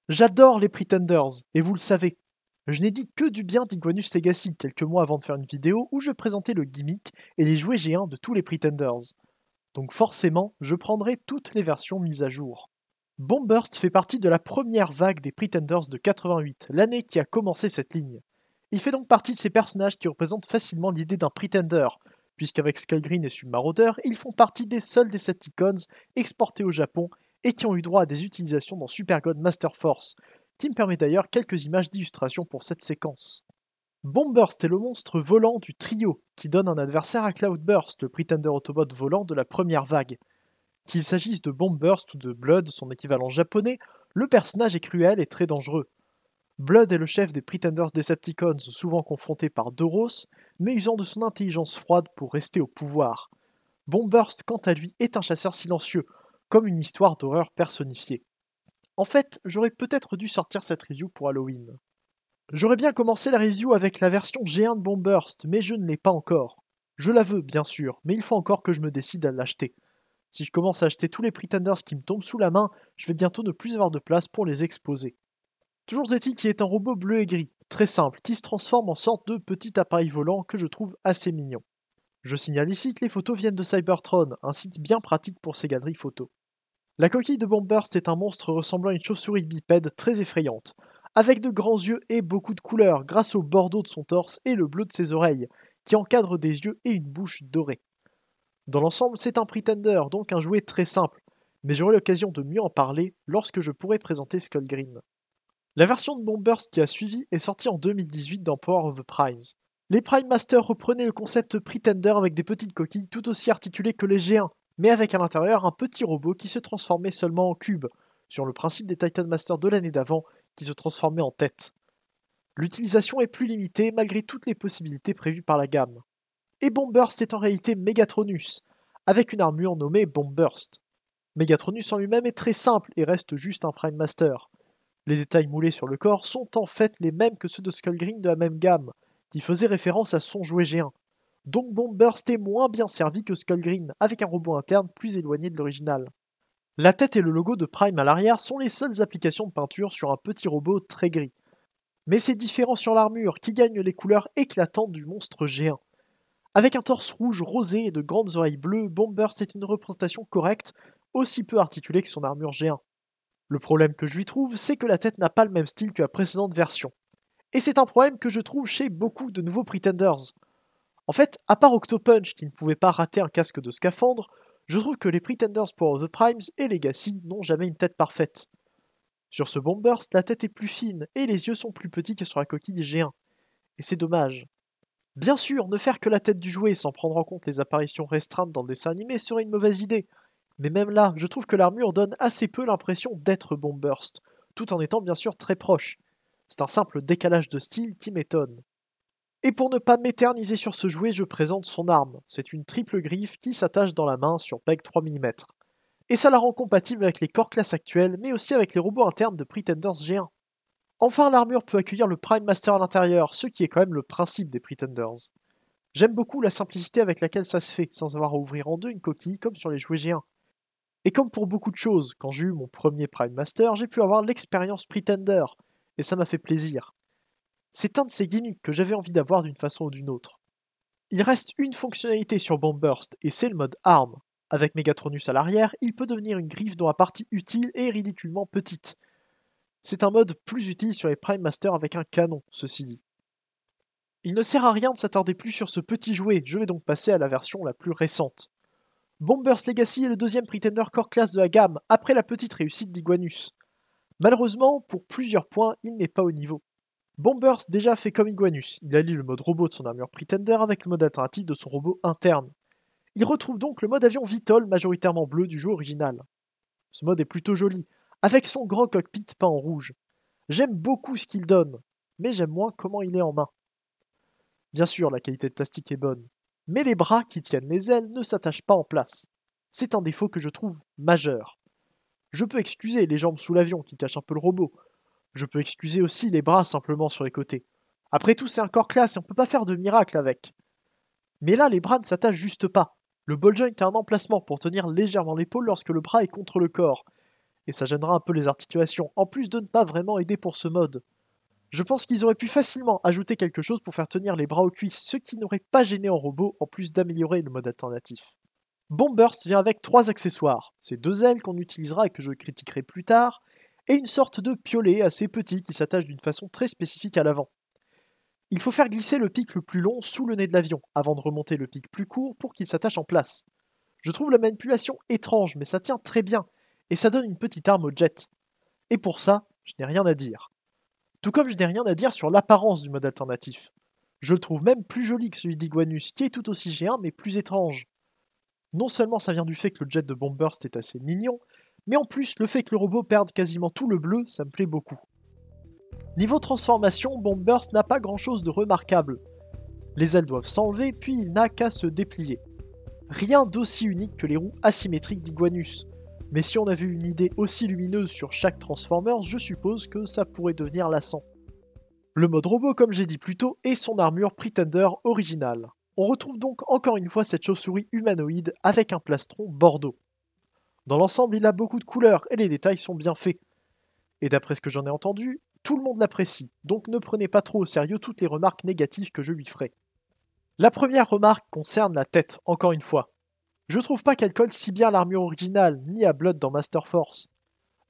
J'adore les Pretenders, et vous le savez. Je n'ai dit que du bien d'Iguanus Legacy quelques mois avant de faire une vidéo où je présentais le gimmick et les jouets géants de tous les Pretenders. Donc forcément, je prendrai toutes les versions mises à jour. Bombburst fait partie de la première vague des Pretenders de 88, l'année qui a commencé cette ligne. Il fait donc partie de ces personnages qui représentent facilement l'idée d'un Pretender, puisqu'avec Skullgreen et Submarauder, ils font partie des seuls Decepticons exportés au Japon et qui ont eu droit à des utilisations dans Super God Master Force, qui me permet d'ailleurs quelques images d'illustration pour cette séquence. Bombburst est le monstre volant du trio, qui donne un adversaire à Cloudburst, le Pretender Autobot volant de la première vague. Qu'il s'agisse de Bombburst ou de Blood, son équivalent japonais, le personnage est cruel et très dangereux. Blood est le chef des Pretenders Decepticons, souvent confronté par Doros, mais usant de son intelligence froide pour rester au pouvoir. Bombburst, quant à lui, est un chasseur silencieux, comme une histoire d'horreur personnifiée. En fait, j'aurais peut-être dû sortir cette review pour Halloween. J'aurais bien commencé la review avec la version G1 de Bombburst, mais je ne l'ai pas encore. Je la veux, bien sûr, mais il faut encore que je me décide à l'acheter. Si je commence à acheter tous les Pretenders qui me tombent sous la main, je vais bientôt ne plus avoir de place pour les exposer. Toujours est-il qui est un robot bleu et gris, très simple, qui se transforme en sorte de petit appareil volant que je trouve assez mignon. Je signale ici que les photos viennent de Cybertron, un site bien pratique pour ces galeries photos. La coquille de Bombburst est un monstre ressemblant à une chauve-souris bipède très effrayante, avec de grands yeux et beaucoup de couleurs grâce au bordeaux de son torse et le bleu de ses oreilles, qui encadrent des yeux et une bouche dorée. Dans l'ensemble, c'est un Pretender, donc un jouet très simple, mais j'aurai l'occasion de mieux en parler lorsque je pourrai présenter Skullgreen. La version de Bombburst qui a suivi est sortie en 2018 dans Power of the Primes. Les Prime Masters reprenaient le concept Pretender avec des petites coquilles tout aussi articulées que les G1, mais avec à l'intérieur un petit robot qui se transformait seulement en cube, sur le principe des Titan Masters de l'année d'avant qui se transformaient en tête. L'utilisation est plus limitée malgré toutes les possibilités prévues par la gamme. Et Bombburst est en réalité Megatronus, avec une armure nommée Bombburst. Megatronus en lui-même est très simple et reste juste un Prime Master. Les détails moulés sur le corps sont en fait les mêmes que ceux de Skullgreen de la même gamme, qui faisait référence à son jouet G1. Donc Bombburst est moins bien servi que Skullgreen, avec un robot interne plus éloigné de l'original. La tête et le logo de Prime à l'arrière sont les seules applications de peinture sur un petit robot très gris. Mais c'est différent sur l'armure, qui gagne les couleurs éclatantes du monstre G1. Avec un torse rouge rosé et de grandes oreilles bleues, Bombburst est une représentation correcte, aussi peu articulée que son armure G1. Le problème que je lui trouve, c'est que la tête n'a pas le même style que la précédente version. Et c'est un problème que je trouve chez beaucoup de nouveaux Pretenders. En fait, à part Octopunch qui ne pouvait pas rater un casque de scaphandre, je trouve que les Pretenders pour The Primes et Legacy n'ont jamais une tête parfaite. Sur ce Bombburst, la tête est plus fine et les yeux sont plus petits que sur la coquille G1. Et c'est dommage. Bien sûr, ne faire que la tête du jouet sans prendre en compte les apparitions restreintes dans le dessin animé serait une mauvaise idée. Mais même là, je trouve que l'armure donne assez peu l'impression d'être Bombburst, tout en étant bien sûr très proche. C'est un simple décalage de style qui m'étonne. Et pour ne pas m'éterniser sur ce jouet, je présente son arme. C'est une triple griffe qui s'attache dans la main sur peg 3 mm. Et ça la rend compatible avec les core classes actuelles, mais aussi avec les robots internes de Pretenders G1. Enfin, l'armure peut accueillir le Prime Master à l'intérieur, ce qui est quand même le principe des Pretenders. J'aime beaucoup la simplicité avec laquelle ça se fait, sans avoir à ouvrir en deux une coquille comme sur les jouets G1. Et comme pour beaucoup de choses, quand j'ai eu mon premier Prime Master, j'ai pu avoir l'expérience Pretender, et ça m'a fait plaisir. C'est un de ces gimmicks que j'avais envie d'avoir d'une façon ou d'une autre. Il reste une fonctionnalité sur Bombburst, et c'est le mode arme. Avec Megatronus à l'arrière, il peut devenir une griffe dont la partie utile est ridiculement petite. C'est un mode plus utile sur les Prime Masters avec un canon, ceci dit. Il ne sert à rien de s'attarder plus sur ce petit jouet, je vais donc passer à la version la plus récente. Bombburst Legacy est le deuxième Pretender Core Class de la gamme, après la petite réussite d'Iguanus. Malheureusement, pour plusieurs points, il n'est pas au niveau. Bombburst déjà fait comme Iguanus, il allie le mode robot de son armure Pretender avec le mode alternatif de son robot interne. Il retrouve donc le mode avion Vitol majoritairement bleu du jeu original. Ce mode est plutôt joli, avec son grand cockpit peint en rouge. J'aime beaucoup ce qu'il donne, mais j'aime moins comment il est en main. Bien sûr, la qualité de plastique est bonne, mais les bras qui tiennent les ailes ne s'attachent pas en place. C'est un défaut que je trouve majeur. Je peux excuser les jambes sous l'avion qui cachent un peu le robot. Je peux excuser aussi les bras simplement sur les côtés. Après tout, c'est un corps classe et on peut pas faire de miracle avec. Mais là, les bras ne s'attachent juste pas. Le ball joint a un emplacement pour tenir légèrement l'épaule lorsque le bras est contre le corps. et ça gênera un peu les articulations, en plus de ne pas vraiment aider pour ce mode. Je pense qu'ils auraient pu facilement ajouter quelque chose pour faire tenir les bras aux cuisses, ce qui n'aurait pas gêné en robot, en plus d'améliorer le mode alternatif. Bombburst vient avec 3 accessoires, ces 2 ailes qu'on utilisera et que je critiquerai plus tard, et une sorte de piolet assez petit qui s'attache d'une façon très spécifique à l'avant. Il faut faire glisser le pic le plus long sous le nez de l'avion, avant de remonter le pic plus court pour qu'il s'attache en place. Je trouve la manipulation étrange, mais ça tient très bien, et ça donne une petite arme au jet. Et pour ça, je n'ai rien à dire. Tout comme je n'ai rien à dire sur l'apparence du mode alternatif. Je le trouve même plus joli que celui d'Iguanus, qui est tout aussi géant mais plus étrange. Non seulement ça vient du fait que le jet de Bombburst est assez mignon, mais en plus le fait que le robot perde quasiment tout le bleu, ça me plaît beaucoup. Niveau transformation, Bombburst n'a pas grand chose de remarquable. Les ailes doivent s'enlever, puis il n'a qu'à se déplier. Rien d'aussi unique que les roues asymétriques d'Iguanus. Mais si on avait une idée aussi lumineuse sur chaque Transformers, je suppose que ça pourrait devenir lassant. Le mode robot, comme j'ai dit plus tôt, est son armure Pretender originale. On retrouve donc encore une fois cette chauve-souris humanoïde avec un plastron bordeaux. Dans l'ensemble, il a beaucoup de couleurs et les détails sont bien faits. Et d'après ce que j'en ai entendu, tout le monde l'apprécie, donc ne prenez pas trop au sérieux toutes les remarques négatives que je lui ferai. La première remarque concerne la tête, encore une fois. Je trouve pas qu'elle colle si bien à l'armure originale, ni à Blood dans Master Force.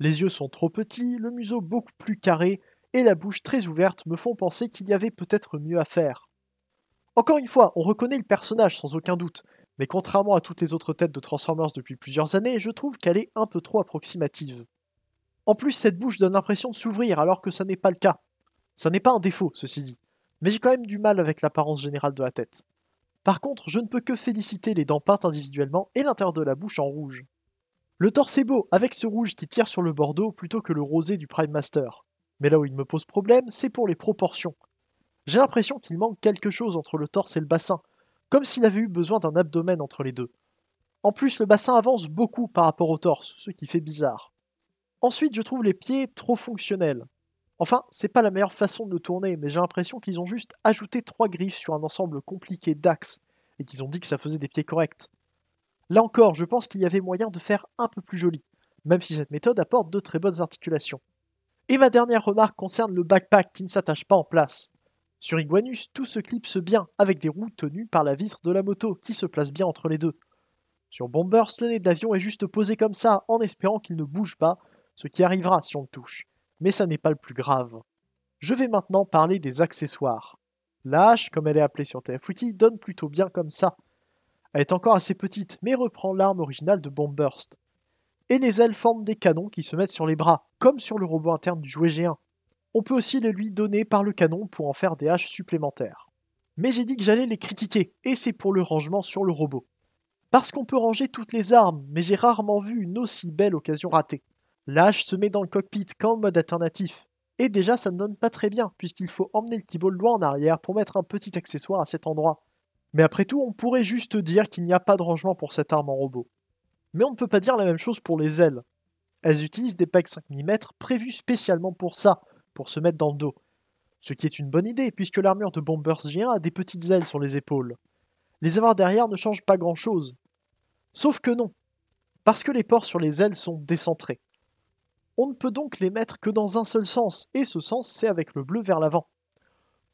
Les yeux sont trop petits, le museau beaucoup plus carré, et la bouche très ouverte me font penser qu'il y avait peut-être mieux à faire. Encore une fois, on reconnaît le personnage sans aucun doute, mais contrairement à toutes les autres têtes de Transformers depuis plusieurs années, je trouve qu'elle est un peu trop approximative. En plus, cette bouche donne l'impression de s'ouvrir alors que ça n'est pas le cas. Ça n'est pas un défaut, ceci dit, mais j'ai quand même du mal avec l'apparence générale de la tête. Par contre, je ne peux que féliciter les dents peintes individuellement et l'intérieur de la bouche en rouge. Le torse est beau, avec ce rouge qui tire sur le bordeaux plutôt que le rosé du Prime Master. Mais là où il me pose problème, c'est pour les proportions. J'ai l'impression qu'il manque quelque chose entre le torse et le bassin, comme s'il avait eu besoin d'un abdomen entre les deux. En plus, le bassin avance beaucoup par rapport au torse, ce qui fait bizarre. Ensuite, je trouve les pieds trop fonctionnels. Enfin, c'est pas la meilleure façon de tourner, mais j'ai l'impression qu'ils ont juste ajouté 3 griffes sur un ensemble compliqué d'axes, et qu'ils ont dit que ça faisait des pieds corrects. Là encore, je pense qu'il y avait moyen de faire un peu plus joli, même si cette méthode apporte de très bonnes articulations. Et ma dernière remarque concerne le backpack qui ne s'attache pas en place. Sur Iguanus, tout se clipse bien, avec des roues tenues par la vitre de la moto, qui se place bien entre les deux. Sur Bombburst, le nez de l'avion est juste posé comme ça, en espérant qu'il ne bouge pas, ce qui arrivera si on le touche. Mais ça n'est pas le plus grave. Je vais maintenant parler des accessoires. La hache, comme elle est appelée sur TF-Wiki, donne plutôt bien comme ça. Elle est encore assez petite, mais reprend l'arme originale de Bombburst. Et les ailes forment des canons qui se mettent sur les bras, comme sur le robot interne du jouet G1. On peut aussi les lui donner par le canon pour en faire des haches supplémentaires. Mais j'ai dit que j'allais les critiquer, et c'est pour le rangement sur le robot. Parce qu'on peut ranger toutes les armes, mais j'ai rarement vu une aussi belle occasion ratée. La hache se met dans le cockpit qu'en mode alternatif. Et déjà ça ne donne pas très bien, puisqu'il faut emmener le keyboard loin en arrière pour mettre un petit accessoire à cet endroit. Mais après tout, on pourrait juste dire qu'il n'y a pas de rangement pour cette arme en robot. Mais on ne peut pas dire la même chose pour les ailes. Elles utilisent des pegs 5 mm prévus spécialement pour ça, pour se mettre dans le dos. Ce qui est une bonne idée, puisque l'armure de Bombburst G1 a des petites ailes sur les épaules. Les avoir derrière ne changent pas grand chose. Sauf que non, parce que les ports sur les ailes sont décentrés. On ne peut donc les mettre que dans un seul sens, et ce sens c'est avec le bleu vers l'avant.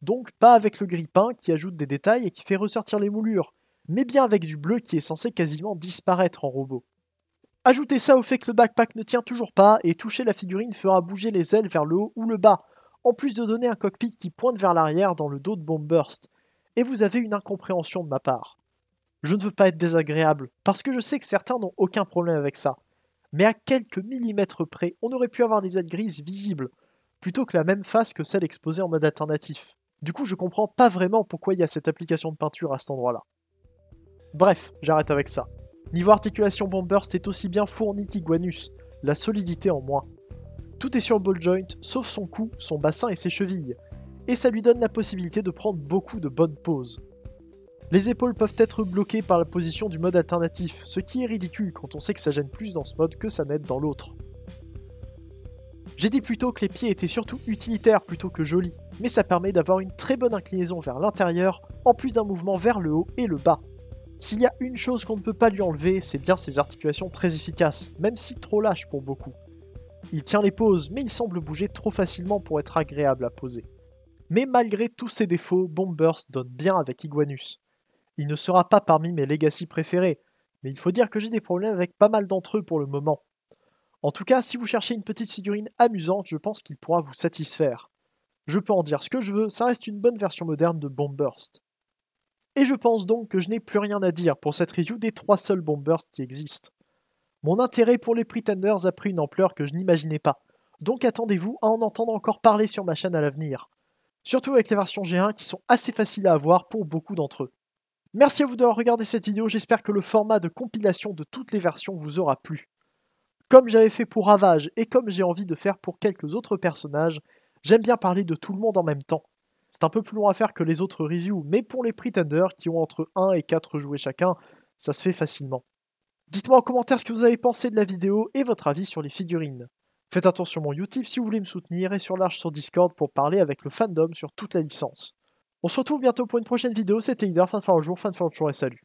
Donc pas avec le gris peint qui ajoute des détails et qui fait ressortir les moulures, mais bien avec du bleu qui est censé quasiment disparaître en robot. Ajoutez ça au fait que le backpack ne tient toujours pas, et toucher la figurine fera bouger les ailes vers le haut ou le bas, en plus de donner un cockpit qui pointe vers l'arrière dans le dos de Bombburst. Et vous avez une incompréhension de ma part. Je ne veux pas être désagréable, parce que je sais que certains n'ont aucun problème avec ça. Mais à quelques millimètres près, on aurait pu avoir les ailes grises visibles, plutôt que la même face que celle exposée en mode alternatif. Du coup, je comprends pas vraiment pourquoi il y a cette application de peinture à cet endroit-là. Bref, j'arrête avec ça. Niveau articulation, Bombburst est aussi bien fourni qu'Iguanus, la solidité en moins. Tout est sur ball joint, sauf son cou, son bassin et ses chevilles, et ça lui donne la possibilité de prendre beaucoup de bonnes poses. Les épaules peuvent être bloquées par la position du mode alternatif, ce qui est ridicule quand on sait que ça gêne plus dans ce mode que ça n'aide dans l'autre. J'ai dit plutôt que les pieds étaient surtout utilitaires plutôt que jolis, mais ça permet d'avoir une très bonne inclinaison vers l'intérieur, en plus d'un mouvement vers le haut et le bas. S'il y a une chose qu'on ne peut pas lui enlever, c'est bien ses articulations très efficaces, même si trop lâches pour beaucoup. Il tient les poses, mais il semble bouger trop facilement pour être agréable à poser. Mais malgré tous ses défauts, Bombburst donne bien avec Iguanus. Il ne sera pas parmi mes Legacy préférés, mais il faut dire que j'ai des problèmes avec pas mal d'entre eux pour le moment. En tout cas, si vous cherchez une petite figurine amusante, je pense qu'il pourra vous satisfaire. Je peux en dire ce que je veux, ça reste une bonne version moderne de Bombburst. Et je pense donc que je n'ai plus rien à dire pour cette review des 3 seuls Bombburst qui existent. Mon intérêt pour les Pretenders a pris une ampleur que je n'imaginais pas, donc attendez-vous à en entendre encore parler sur ma chaîne à l'avenir. Surtout avec les versions G1 qui sont assez faciles à avoir pour beaucoup d'entre eux. Merci à vous d'avoir regardé cette vidéo, j'espère que le format de compilation de toutes les versions vous aura plu. Comme j'avais fait pour Ravage et comme j'ai envie de faire pour quelques autres personnages, j'aime bien parler de tout le monde en même temps. C'est un peu plus long à faire que les autres reviews, mais pour les Pretenders qui ont entre 1 et 4 jouets chacun, ça se fait facilement. Dites-moi en commentaire ce que vous avez pensé de la vidéo et votre avis sur les figurines. Faites un tour sur mon Utip si vous voulez me soutenir et sur Large sur Discord pour parler avec le fandom sur toute la licence. On se retrouve bientôt pour une prochaine vidéo, c'était Ider, fin de jour, et salut.